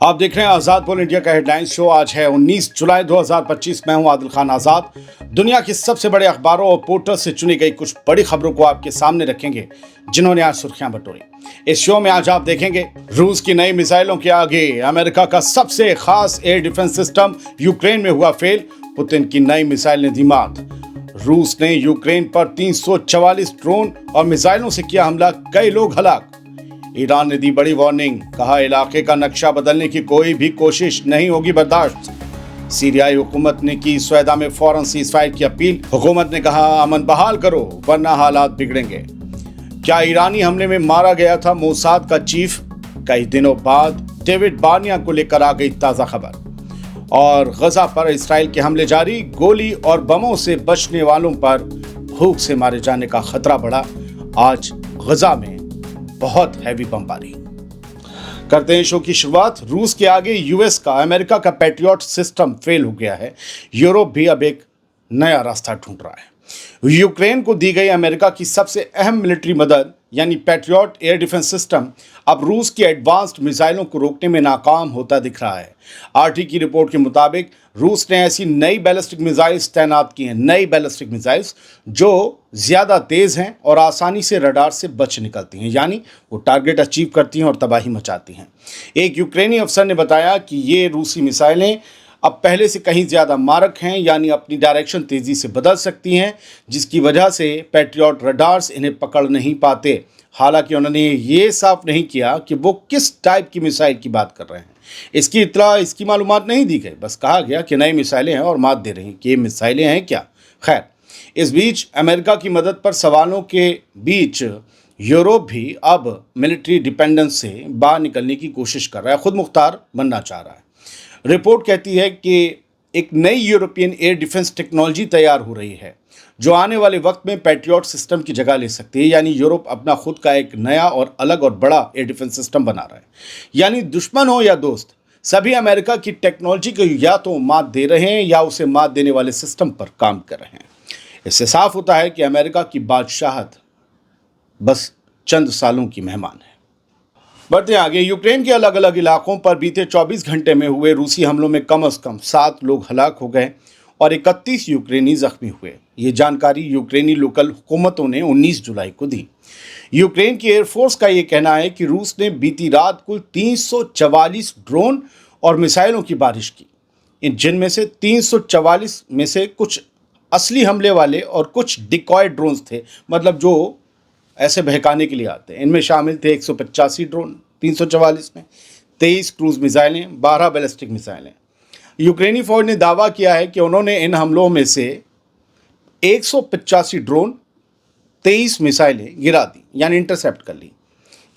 आप देख रहे हैं आजाद बोल इंडिया का हेडलाइंस शो। आज है 19 जुलाई 2025। मैं हूं आदिल खान आजाद। दुनिया के सबसे बड़े अखबारों और पोर्टल से चुनी गई कुछ बड़ी खबरों को आपके सामने रखेंगे, जिन्होंने आज सुर्खियां बटोरी। इस शो में आज आप देखेंगे रूस की नई मिसाइलों के आगे अमेरिका का सबसे खास एयर डिफेंस सिस्टम यूक्रेन में हुआ फेल। पुतिन की नई मिसाइल ने दी मात। रूस ने यूक्रेन पर 344 ड्रोन और मिसाइलों से किया हमला, कई लोग हलाक। ईरान ने दी बड़ी वार्निंग, कहा इलाके का नक्शा बदलने की कोई भी कोशिश नहीं होगी बर्दाश्त। सीरियाई हुकूमत ने की स्वेदा में फौरन सीजफायर की अपील। हुकूमत ने कहा अमन बहाल करो वरना हालात बिगड़ेंगे। क्या ईरानी हमले में मारा गया था मोसाद का चीफ? कई दिनों बाद डेविड बार्निया को लेकर आ गई ताजा खबर। और गजा पर इसराइल के हमले जारी, गोली और बमों से बचने वालों पर भूख से मारे जाने का खतरा बढ़ा। आज गजा में बहुत हैवी बमबारी। करते हैं शो की शुरुआत। रूस के आगे यूएस का, अमेरिका का पैट्रियट सिस्टम फेल हो गया है। यूरोप भी अब एक नया रास्ता ढूंढ रहा है। यूक्रेन को दी गई अमेरिका की सबसे अहम मिलिट्री मदद यानी पैट्रियट एयर डिफेंस सिस्टम अब रूस की एडवांस्ड मिसाइलों को रोकने में नाकाम होता दिख रहा है। आरटी की रिपोर्ट के मुताबिक रूस ने ऐसी नई बैलिस्टिक मिसाइल्स तैनात की हैं, नई बैलिस्टिक मिसाइल्स जो ज़्यादा तेज़ हैं और आसानी से रडार से बच निकलती हैं, यानी वो टारगेट अचीव करती हैं और तबाही मचाती हैं। एक यूक्रेनी अफसर ने बताया कि ये रूसी मिसाइलें अब पहले से कहीं ज़्यादा मारक हैं, यानी अपनी डायरेक्शन तेज़ी से बदल सकती हैं, जिसकी वजह से पैट्रियट रडार्स इन्हें पकड़ नहीं पाते। हालांकि उन्होंने ये साफ नहीं किया कि वो किस टाइप की मिसाइल की बात कर रहे हैं। इसकी इत्तला, इसकी मालूमात नहीं दी गई। बस कहा गया कि नई मिसाइलें हैं और मात दे रही हैं कि ये मिसाइलें हैं क्या। खैर, इस बीच अमेरिका की मदद पर सवालों के बीच यूरोप भी अब मिलिट्री डिपेंडेंस से बाहर निकलने की कोशिश कर रहा है, खुद मुख्तार बनना चाह रहा है। रिपोर्ट कहती है कि एक नई यूरोपियन एयर डिफेंस टेक्नोलॉजी तैयार हो रही है जो आने वाले वक्त में पैट्रियट सिस्टम की जगह ले सकती है। यानी यूरोप अपना खुद का एक नया और अलग और बड़ा एयर डिफेंस सिस्टम बना रहा है। यानी दुश्मन हो या दोस्त, सभी अमेरिका की टेक्नोलॉजी को या तो मात दे रहे हैं या उसे मात देने वाले सिस्टम पर काम कर रहे हैं। इससे साफ होता है कि अमेरिका की बादशाहत बस चंद सालों की मेहमान है। बढ़ते आगे, यूक्रेन के अलग अलग इलाकों पर बीते 24 घंटे में हुए रूसी हमलों में कम से कम 7 लोग हलाक हो गए और 31 यूक्रेनी जख्मी हुए। ये जानकारी यूक्रेनी लोकल हुकूमतों ने 19 जुलाई को दी। यूक्रेन की एयरफोर्स का ये कहना है कि रूस ने बीती रात कुल 344 ड्रोन और मिसाइलों की बारिश की, जिनमें से 344 में से कुछ असली हमले वाले और कुछ डिकॉय ड्रोन्स थे, मतलब जो ऐसे बहकाने के लिए आते हैं। इनमें शामिल थे 185 ड्रोन 344 में, 23 क्रूज मिसाइलें, 12 बैलिस्टिक मिसाइलें। यूक्रेनी फौज ने दावा किया है कि उन्होंने इन हमलों में से 185 ड्रोन, 23 मिसाइलें गिरा दी, यानी इंटरसेप्ट कर ली।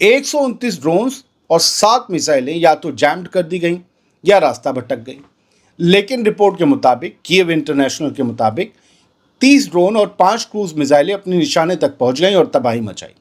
129 ड्रोन्स और 7 मिसाइलें या तो जैम्ड कर दी गई या रास्ता भटक गई। लेकिन रिपोर्ट के मुताबिक, कीव इंटरनेशनल के मुताबिक, 30 ड्रोन और 5 क्रूज मिसाइलें अपने निशाने तक पहुंच गईं और तबाही मचाई।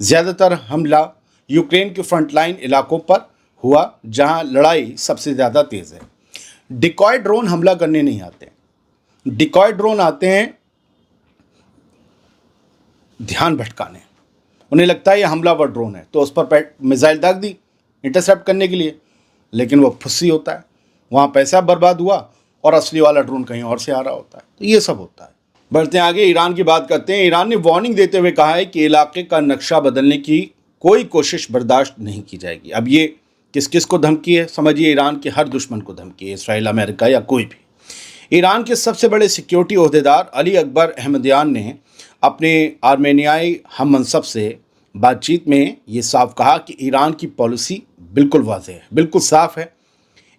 ज़्यादातर हमला यूक्रेन के फ्रंटलाइन इलाकों पर हुआ, जहां लड़ाई सबसे ज़्यादा तेज़ है। डिकॉय ड्रोन हमला करने नहीं आते। डिकॉय ड्रोन आते हैं ध्यान भटकाने। उन्हें लगता है ये हमलावर ड्रोन है तो उस पर मिसाइल दाग दी इंटरसेप्ट करने के लिए, लेकिन वो फुस्सी होता है, वहाँ पैसा बर्बाद हुआ और असली वाला ड्रोन कहीं और से आ रहा होता है। तो ये सब होता है। बढ़ते हैं आगे, ईरान की बात करते हैं। ईरान ने वार्निंग देते हुए कहा है कि इलाके का नक्शा बदलने की कोई कोशिश बर्दाश्त नहीं की जाएगी। अब ये किस किस को धमकी है? समझिए, ईरान के हर दुश्मन को धमकी है, इसराइल, अमेरिका या कोई भी। ईरान के सबसे बड़े सिक्योरिटी ओहदेदार अली अकबर अहमदियान ने अपने आर्मेनियाई हम मनसब से बातचीत में ये साफ कहा कि ईरान की पॉलिसी बिल्कुल वाज़ेह है, बिल्कुल साफ है।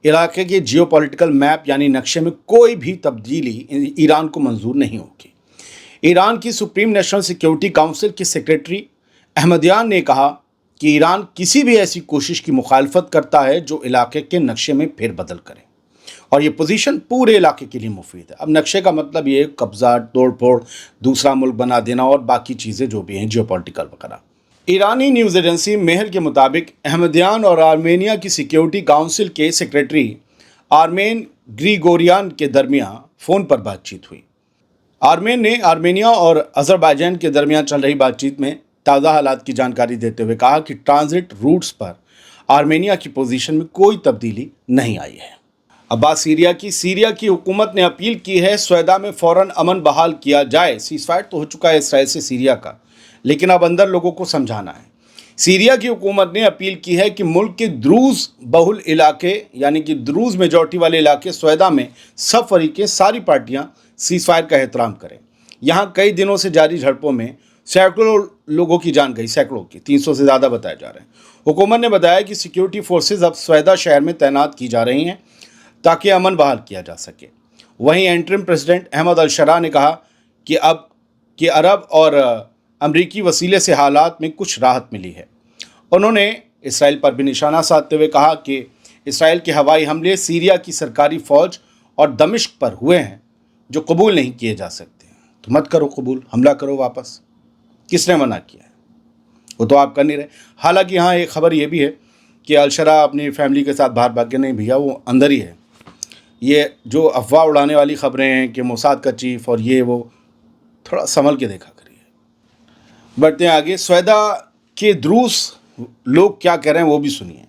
इलाके के जियोपॉलिटिकल मैप यानी नक्शे में कोई भी तब्दीली ईरान को मंजूर नहीं होगी। ईरान की सुप्रीम नेशनल सिक्योरिटी काउंसिल के सेक्रेटरी अहमदियान ने कहा कि ईरान किसी भी ऐसी कोशिश की मुखालफत करता है जो इलाके के नक्शे में फेरबदल करे, और ये पोजीशन पूरे इलाके के लिए मुफीद है। अब नक्शे का मतलब ये कब्जा, तोड़फोड़, दूसरा मुल्क बना देना और बाकी चीज़ें जो भी हैं जियोपॉलिटिकल वगैरह। ईरानी न्यूज़ एजेंसी मेहर के मुताबिक अहमदियान और आर्मेनिया की सिक्योरिटी काउंसिल के सेक्रेटरी आर्मेन ग्रिगोरियान के दरमियान फ़ोन पर बातचीत हुई। आर्मेन ने आर्मेनिया और अज़रबैजान के दरमियान चल रही बातचीत में ताज़ा हालात की जानकारी देते हुए कहा कि ट्रांजिट रूट्स पर आर्मेनिया की पोजीशन में कोई तब्दीली नहीं आई है। अब बात सीरिया की हुकूमत ने अपील की है स्वेदा में फौरन अमन बहाल किया जाए। सीज़फायर तो हो चुका है इसराइल से सीरिया का, लेकिन अब अंदर लोगों को समझाना है। सीरिया की हुकूमत ने अपील की है कि मुल्क के द्रूज बहुल इलाके यानी कि द्रूज मेजॉरिटी वाले इलाके स्वेदा में सब फरीकें सारी पार्टियां सीज़फायर का एहतराम करें। यहाँ कई दिनों से जारी झड़पों में सैकड़ों लोगों की जान गई, सैकड़ों की, 300 से ज़्यादा बताए जा रहे हैं। हुकूमत ने बताया कि सिक्योरिटी फोर्सेज अब स्वेदा शहर में तैनात की जा रही हैं ताकि अमन बहाल किया जा सके। वहीं एंटरिम प्रेसिडेंट अहमद अल-शरा ने कहा कि अरब और अमरीकी वसीले से हालात में कुछ राहत मिली है। उन्होंने इसराइल पर भी निशाना साधते हुए कहा कि इसराइल के हवाई हमले सीरिया की सरकारी फ़ौज और दमिश्क पर हुए हैं जो कबूल नहीं किए जा सकते। तो मत करो कबूल, हमला करो वापस। किसने मना किया है? वो तो आप कर नहीं रहे। हालांकि यहाँ एक खबर ये भी है कि अल-शरा अपनी फैमिली के साथ बाहर भाग के नहीं, भैया वो अंदर ही है। ये जो अफवाह उड़ाने वाली खबरें हैं कि मोसाद का चीफ और ये वो, थोड़ा संभल के देखा करिए। बढ़ते हैं आगे। स्वेदा के द्रूस लोग क्या कह रहे हैं वो भी सुनिए।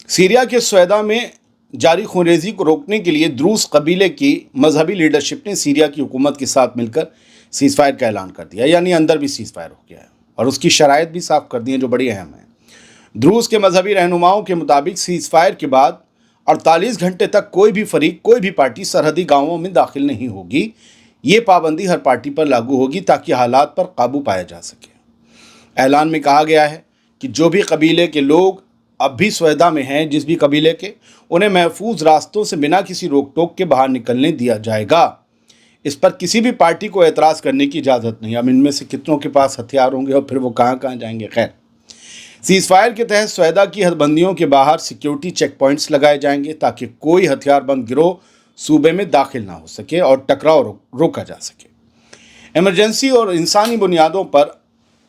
सीरिया के स्वेदा में जारी खूनरेजी को रोकने के लिए द्रूस कबीले की मजहबी लीडरशिप ने सीरिया की हुकूमत के साथ मिलकर सीज़फायर का ऐलान कर दिया, यानी अंदर भी सीज़फायर हो गया है और उसकी शराइत भी साफ कर दी हैं जो बड़ी अहम है। द्रूस के मजहबी रहनुमाओं के मुताबिक सीज़फायर के बाद 48 घंटे तक कोई भी फरीक, कोई भी पार्टी सरहदी गाँवों में दाखिल नहीं होगी। ये पाबंदी हर पार्टी पर लागू होगी ताकि हालात पर काबू पाया जा सके। ऐलान में कहा गया है कि जो भी कबीले के लोग अब भी स्वेदा में हैं, जिस भी कबीले के, उन्हें महफूज रास्तों से बिना किसी रोक टोक के बाहर निकलने दिया जाएगा। इस पर किसी भी पार्टी को एतराज़ करने की इजाज़त नहीं। अब इनमें से कितनों के पास हथियार होंगे और फिर वो कहाँ कहाँ जाएंगे। खैर, सीज़फायर के तहत स्वेदा की हदबंदियों के बाहर सिक्योरिटी चेक पॉइंट्स लगाए जाएंगे ताकि कोई हथियारबंद गिरोह सूबे में दाखिल ना हो सके और टकराव रोका जा सके। इमरजेंसी और इंसानी बुनियादों पर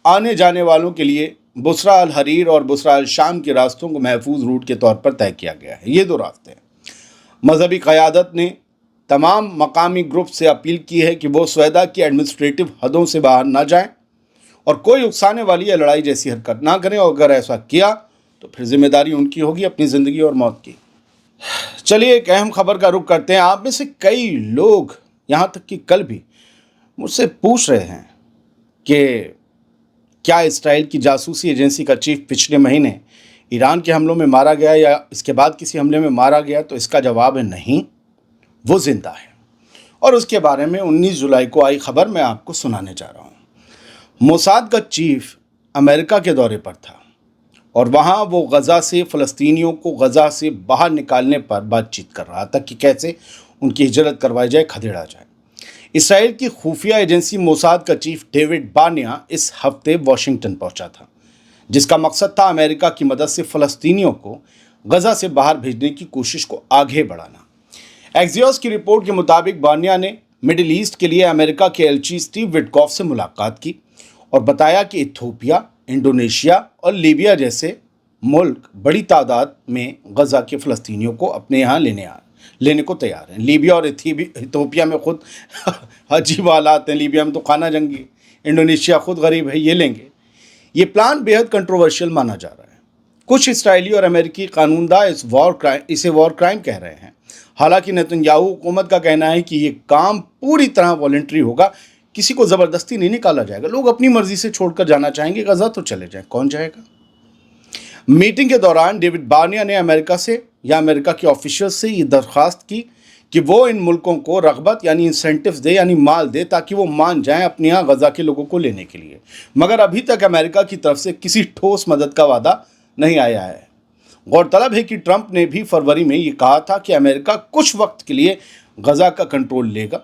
आने जाने वालों के लिए बुसरा अल हरीर और बुसरा अल शाम के रास्तों को महफूज रूट के तौर पर तय किया गया है। ये 2 रास्ते हैं। मजहबी क़यादत ने तमाम मकामी ग्रुप से अपील की है कि वो स्वेदा की एडमिनिस्ट्रेटिव हदों से बाहर ना जाएं और कोई उकसाने वाली या लड़ाई जैसी हरकत ना करें, और अगर ऐसा किया तो फिर जिम्मेदारी उनकी होगी अपनी ज़िंदगी और मौत की। चलिए एक अहम खबर का रुख करते हैं। आप में से कई लोग, यहाँ तक कि कल भी, मुझसे पूछ रहे हैं कि क्या इसराइल की जासूसी एजेंसी का चीफ पिछले महीने ईरान के हमलों में मारा गया या इसके बाद किसी हमले में मारा गया? तो इसका जवाब है नहीं, वो जिंदा है। और उसके बारे में 19 जुलाई को आई खबर मैं आपको सुनाने जा रहा हूँ। मोसाद का चीफ अमेरिका के दौरे पर था और वहाँ वो गज़ा से फ़लस्तीनियों को गज़ा से बाहर निकालने पर बातचीत कर रहा था कि कैसे उनकी हिजरत करवाई जाए, खदेड़ा जाए। इसराइल की खुफिया एजेंसी मोसाद का चीफ डेविड बार्निया इस हफ्ते वाशिंगटन पहुंचा था, जिसका मकसद था अमेरिका की मदद से फ़लस्तीनियों को गज़ा से बाहर भेजने की कोशिश को आगे बढ़ाना। एक्सियोस की रिपोर्ट के मुताबिक बार्निया ने मिडिल ईस्ट के लिए अमेरिका के एलची स्टीव विटकॉफ से मुलाकात की और बताया कि इथियोपिया, इंडोनेशिया और लीबिया जैसे मुल्क बड़ी तादाद में गज़ा के फ़लस्तीनियों को अपने यहाँ लेने को तैयार हैं। लीबिया और इथियोपिया में खुद अजीब हालात हैं। लीबिया में तो खाना जंगी, इंडोनेशिया खुद गरीब है, ये लेंगे। ये प्लान बेहद कंट्रोवर्शियल माना जा रहा है। कुछ इसराइली और अमेरिकी कानूनदा इसे वॉर क्राइम कह रहे हैं। हालांकि नेतन्याहू हुकूमत का कहना है कि ये काम पूरी तरह वॉलंटरी होगा, किसी को ज़बरदस्ती नहीं निकाला जाएगा। लोग अपनी मर्जी से छोड़कर जाना चाहेंगे गज़ा तो चले जाएं, कौन जाएगा। मीटिंग के दौरान डेविड बार्निया ने अमेरिका से या अमेरिका के ऑफिशियल्स से ये दरख्वास्त की कि वो इन मुल्कों को रग़बत यानी इंसेंटिव्स दे, यानी माल दे, ताकि वो मान जाएं अपने यहाँ गज़ा के लोगों को लेने के लिए। मगर अभी तक अमेरिका की तरफ से किसी ठोस मदद का वादा नहीं आया है। गौरतलब है कि ट्रंप ने भी फरवरी में ये कहा था कि अमेरिका कुछ वक्त के लिए गज़ा का कंट्रोल लेगा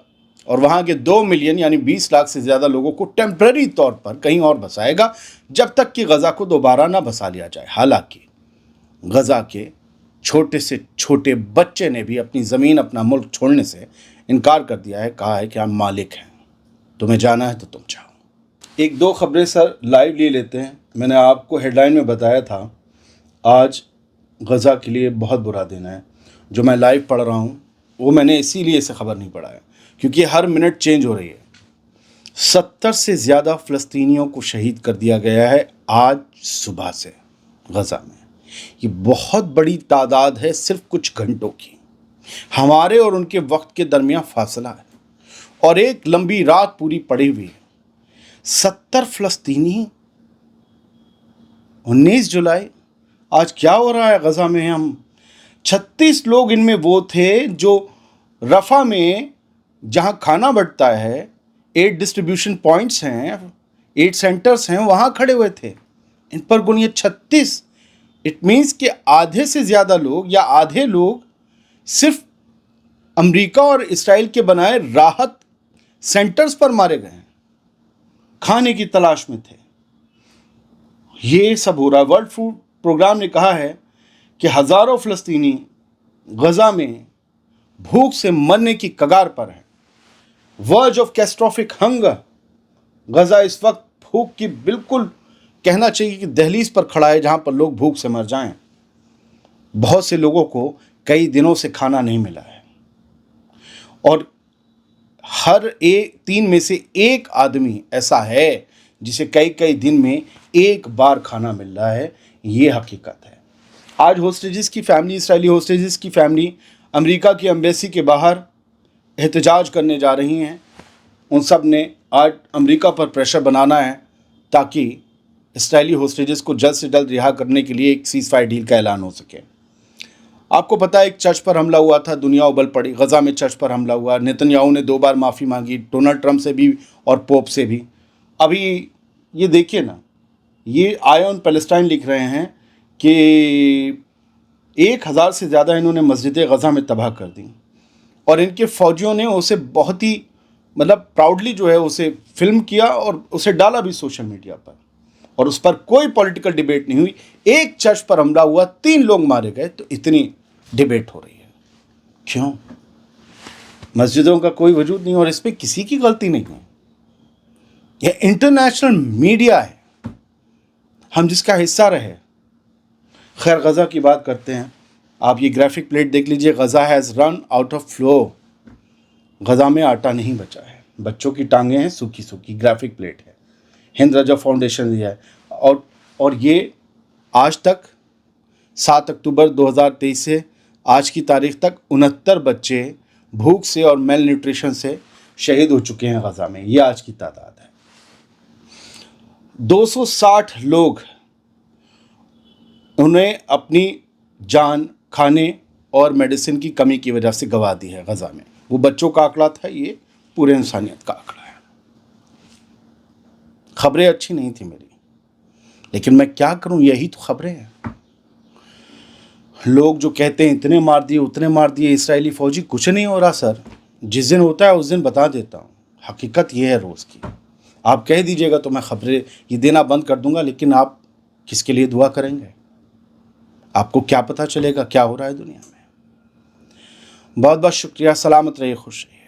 और वहाँ के 2 मिलियन यानी 20 लाख से ज़्यादा लोगों को टेम्पररी तौर पर कहीं और बसाएगा जब तक कि गज़ा को दोबारा ना बसा लिया जाए। हालांकि गज़ा के छोटे से छोटे बच्चे ने भी अपनी ज़मीन, अपना मुल्क छोड़ने से इनकार कर दिया है। कहा है कि हम मालिक हैं, तुम्हें जाना है तो तुम जाओ। 1-2 खबरें सर लाइव ले लेते हैं। मैंने आपको हेडलाइन में बताया था आज गज़ा के लिए बहुत बुरा दिन है। जो मैं लाइव पढ़ रहा हूँ वो मैंने इसीलिए इसे खबर नहीं पढ़ा है क्योंकि हर मिनट चेंज हो रही है। 70 से ज़्यादा फ़लस्तीनियों को शहीद कर दिया गया है आज सुबह से गज़ा में। یہ بہت بڑی تعداد ہے صرف کچھ گھنٹوں کی. ہمارے اور ان کے وقت کے درمیان فاصلہ ہے اور ایک لمبی رات پوری پڑی ہوئی ہے. 70 فلسطینی 19 جولائی. آج کیا ہو رہا ہے غزہ میں؟ ہم 36 لوگ ان میں وہ تھے جو رفح میں جہاں کھانا بٹتا ہے 8 ڈسٹریبیوشن پوائنٹس ہیں، 8 سینٹرز ہیں، وہاں کھڑے ہوئے تھے. ان پر گنیے 36. اٹ مینس کہ آدھے سے زیادہ لوگ یا آدھے لوگ صرف امریکہ اور اسرائیل کے بنائے راحت سینٹرز پر مارے گئے ہیں، کھانے کی تلاش میں تھے. یہ سب ہو رہا ہے. ورلڈ فوڈ پروگرام نے کہا ہے کہ ہزاروں فلسطینی غزہ میں بھوک سے مرنے کی کگار پر ہیں. ورج آف کیٹاسٹروفک ہنگر. غزہ اس وقت بھوک کی بالکل کہنا چاہیے کہ دہلیز پر کھڑا ہے جہاں پر لوگ بھوک سے مر جائیں. بہت سے لوگوں کو کئی دنوں سے کھانا نہیں ملا ہے اور ہر 3 میں سے 1 آدمی ایسا ہے جسے کئی دن میں ایک بار کھانا مل رہا ہے. یہ حقیقت ہے. آج ہوسٹیجز کی فیملی، اسرائیلی ہوسٹیجز کی فیملی امریکہ کی ایمبیسی کے باہر احتجاج کرنے جا رہی ہیں. ان سب نے آج امریکہ پر پریشر بنانا ہے تاکہ اسرائیلی ہوسٹیجز کو جلد سے جلد رہا کرنے کے لیے ایک سیز فائر ڈیل کا اعلان ہو سکے. آپ کو پتہ ہے ایک چرچ پر حملہ ہوا تھا، دنیا ابل پڑی. غزہ میں چرچ پر حملہ ہوا. نیتن یاہو نے 2 بار معافی مانگی، ڈونلڈ ٹرمپ سے بھی اور پوپ سے بھی. ابھی یہ دیکھیے نا، یہ آئون پیلسٹائن لکھ رہے ہیں کہ 1000 سے زیادہ انہوں نے مسجدیں غزہ میں تباہ کر دیں اور ان کے فوجیوں نے اسے بہت ہی پراؤڈلی جو ہے اسے فلم کیا اور اسے ڈالا بھی سوشل میڈیا پر، اور اس پر کوئی پولیٹیکل ڈیبیٹ نہیں ہوئی. ایک چرچ پر حملہ ہوا، 3 لوگ مارے گئے تو اتنی ڈیبیٹ ہو رہی ہے. کیوں؟ مسجدوں کا کوئی وجود نہیں اور اس پہ کسی کی غلطی نہیں ہے. یہ انٹرنیشنل میڈیا ہے، ہم جس کا حصہ رہے. خیر، غزہ کی بات کرتے ہیں. آپ یہ گرافک پلیٹ دیکھ لیجئے. Gaza has run out of flour. Gaza میں آٹا نہیں بچا ہے. بچوں کی ٹانگیں ہیں سوکھی سوکھی. گرافک پلیٹ ہے، ہند رجا فاؤنڈیشن دیا ہے. اور یہ آج تک 7 اکتوبر 2023 سے آج کی تاریخ تک 69 بچے بھوک سے اور میل نیوٹریشن سے شہید ہو چکے ہیں غزہ میں. یہ آج کی تعداد ہے. 260 لوگ انہیں اپنی جان کھانے اور میڈیسن کی کمی کی وجہ سے گوا دی ہے غزہ میں. وہ بچوں کا آنکڑا تھا، یہ پورے انسانیت کا آنکڑا ہے. خبریں اچھی نہیں تھی میری، لیکن میں کیا کروں، یہی تو خبریں ہیں. لوگ جو کہتے ہیں اتنے مار دیے اتنے مار دیے اسرائیلی فوجی، کچھ نہیں ہو رہا سر. جس دن ہوتا ہے اس دن بتا دیتا ہوں. حقیقت یہ ہے روز کی. آپ کہہ دیجئے گا تو میں خبریں یہ دینا بند کر دوں گا، لیکن آپ کس کے لیے دعا کریں گے؟ آپ کو کیا پتہ چلے گا کیا ہو رہا ہے دنیا میں؟ بہت بہت شکریہ. سلامت رہیے، خوش رہیے.